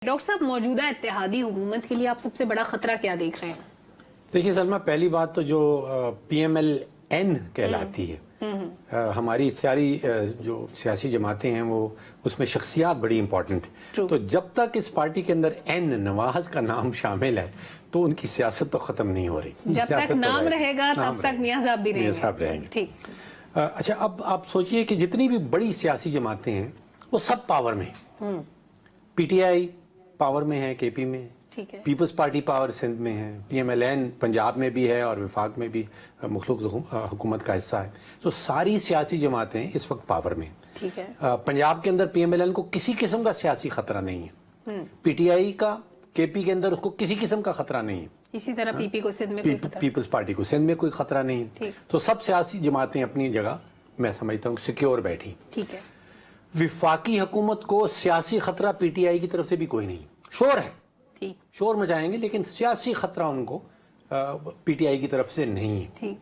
Doctor صاحب موجودہ اتحادی حکومت کے لیے آپ سب سے بڑا خطرہ کیا دیکھ رہے ہیں؟ دیکھیے سلمہ، پہلی بات تو جو پی ایم ایل این کہلاتی ہے، ہماری ساری جو سیاسی جماعتیں ہیں وہ اس میں شخصیات بڑی امپورٹنٹ ہیں. تو جب تک اس پارٹی کے اندر این نواز کا نام شامل ہے تو ان کی سیاست تو ختم نہیں ہو رہی. جب تک نام رہے گا تب تک نیاز صاحب بھی رہیں گے. ٹھیک. اچھا، اب آپ سوچئے کہ جتنی بھی بڑی سیاسی جماعتیں ہیں وہ سب پاور میں ہیں. پی ٹی آئی پاور میں ہے، کے پی میں، پیپلز پارٹی پاور سندھ میں ہے، P M L N Punjab میں بھی ہے اور وفاق میں بھی مخلوق حکومت کا حصہ ہے. تو ساری سیاسی جماعتیں اس وقت پاور میں ہیں. پنجاب کے اندر پی ایم ایل این کو کسی قسم کا سیاسی خطرہ نہیں ہے. پی ٹی آئی کا کے پی کے اندر اس کو کسی قسم کا خطرہ نہیں ہے. اسی طرح پی پی کو سندھ میں کوئی خطرہ، پیپلز پارٹی کو سندھ میں کوئی خطرہ نہیں ہے. تو سب سیاسی جماعتیں اپنی جگہ میں سمجھتا ہوں سیکیور بیٹھی. ٹھیک ہے. وفاقی حکومت کو سیاسی خطرہ پی ٹی آئی کی طرف سے بھی کوئی نہیں. شور ہے، شور مچائیں گے لیکن سیاسی خطرہ ان کو پی ٹی آئی کی طرف سے نہیں ہے.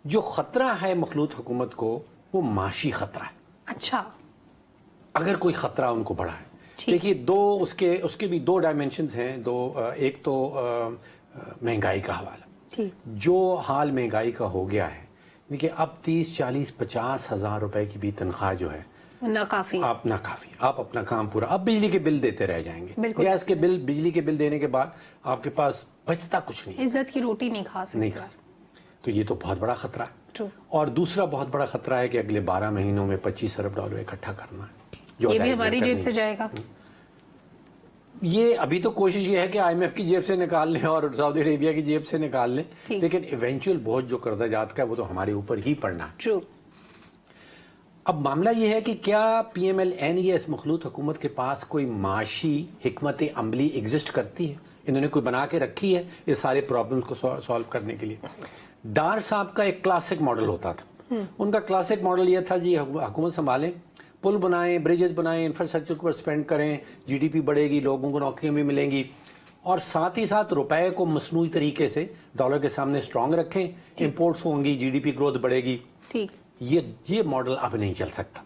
جو خطرہ ہے مخلوط حکومت کو وہ معاشی خطرہ ہے. اچھا، اگر کوئی خطرہ ان کو بڑھا ہے. دیکھیے اس کے بھی دو ڈائمنشنز ہیں. ایک تو مہنگائی کا حوالہ. جو حال مہنگائی کا ہو گیا ہے، دیکھیے اب 30-40-50 ہزار روپے کی بھی تنخواہ جو ہے ناکافی. آپ اپنا کام پورا، اب بجلی کے بل دیتے رہ جائیں گے، گیس کے بل، بجلی کے بل دینے کے بعد آپ کے پاس بچتا کچھ نہیں، عزت کی روٹی نہیں کھا سکتے. تو یہ تو بہت بڑا خطرہ ہے. اور دوسرا بہت بڑا خطرہ ہے کہ اگلے 12 مہینوں میں $25 ارب اکٹھا کرنا ہے. یہ بھی ہماری جیب سے جائے گا. یہ ابھی تو کوشش یہ ہے کہ آئی ایم ایف کی جیب سے نکال لیں اور سعودی عربیہ کی جیب سے نکال لیں، لیکن ایونچوئل بوجھ جو قرضہ جات کا ہے وہ تو ہمارے اوپر ہی پڑنا ہے. اب معاملہ یہ ہے کہ کیا پی ایم ایل این یا اس مخلوط حکومت کے پاس کوئی معاشی حکمت عملی ایگزسٹ کرتی ہے؟ انہوں نے کوئی بنا کے رکھی ہے اس سارے پرابلمز کو سالو کرنے کے لیے؟ ڈار صاحب کا ایک کلاسک ماڈل ہوتا تھا. ان کا کلاسک ماڈل یہ تھا جی حکومت سنبھالیں، پل بنائیں، بریجز بنائیں، انفراسٹرکچر پر سپینڈ کریں، جی ڈی پی بڑھے گی، لوگوں کو نوکریاں بھی ملیں گی، اور ساتھ ہی ساتھ روپے کو مصنوعی طریقے سے ڈالر کے سامنے سٹرونگ رکھیں، امپورٹس ہوں گی، جی ڈی پی گروتھ بڑھے گی. یہ ماڈل اب نہیں چل سکتا.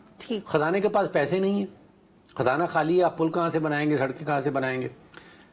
خزانے کے پاس پیسے نہیں ہیں، خزانہ خالی ہے، آپ پل کہاں سے بنائیں گے، سڑکیں کہاں سے بنائیں گے؟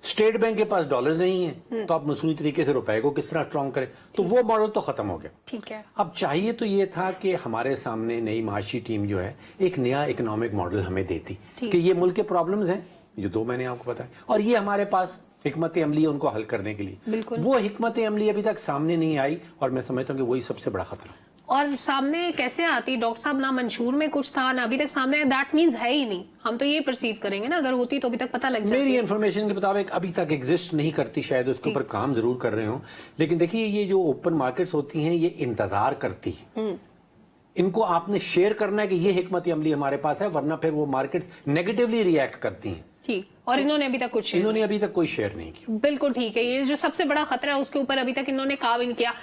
اسٹیٹ بینک کے پاس ڈالرز نہیں ہیں، تو آپ مصنوعی طریقے سے روپے کو کس طرح سٹرونگ کریں؟ تو وہ ماڈل تو ختم ہو گیا. اب چاہیے تو یہ تھا کہ ہمارے سامنے نئی معاشی ٹیم جو ہے ایک نیا اکنامک ماڈل ہمیں دیتی کہ یہ ملک کے پرابلمز ہیں جو دو میں نے آپ کو بتایا، اور یہ ہمارے پاس حکمت عملی ہے ان کو حل کرنے کے لیے. وہ حکمت عملی ابھی تک سامنے نہیں آئی اور میں سمجھتا ہوں کہ وہی سب سے بڑا خطرہ. اور سامنے کیسے آتی ڈاکٹر صاحب؟ نہ منشور میں کچھ تھا، نہ ابھی تک سامنے. دیٹ مینز ہے ہی نہیں. ہم تو یہ پرسیو کریں گے نا، اگر ہوتی تو ابھی تک پتہ لگ جاتا. میری انفارمیشن کے مطابق ابھی تک ایگزسٹ نہیں کرتی، شاید اس کے اوپر کام ضرور کر رہے ہوں. لیکن دیکھیے یہ جو اوپن مارکیٹس ہوتی ہیں یہ انتظار کرتی ہیں. ان کو آپ نے شیئر کرنا ہے کہ یہ حکمت عملی ہمارے پاس ہے، ورنہ پھر وہ مارکیٹس نیگیٹولی ریئیکٹ کرتی ہیں. اور انہوں نے ابھی تک کوئی شیئر نہیں کیا. بالکل ٹھیک ہے. یہ جو سب سے بڑا خطرہ ہے اس کے اوپر ابھی تک انہوں نے کام نہیں کیا.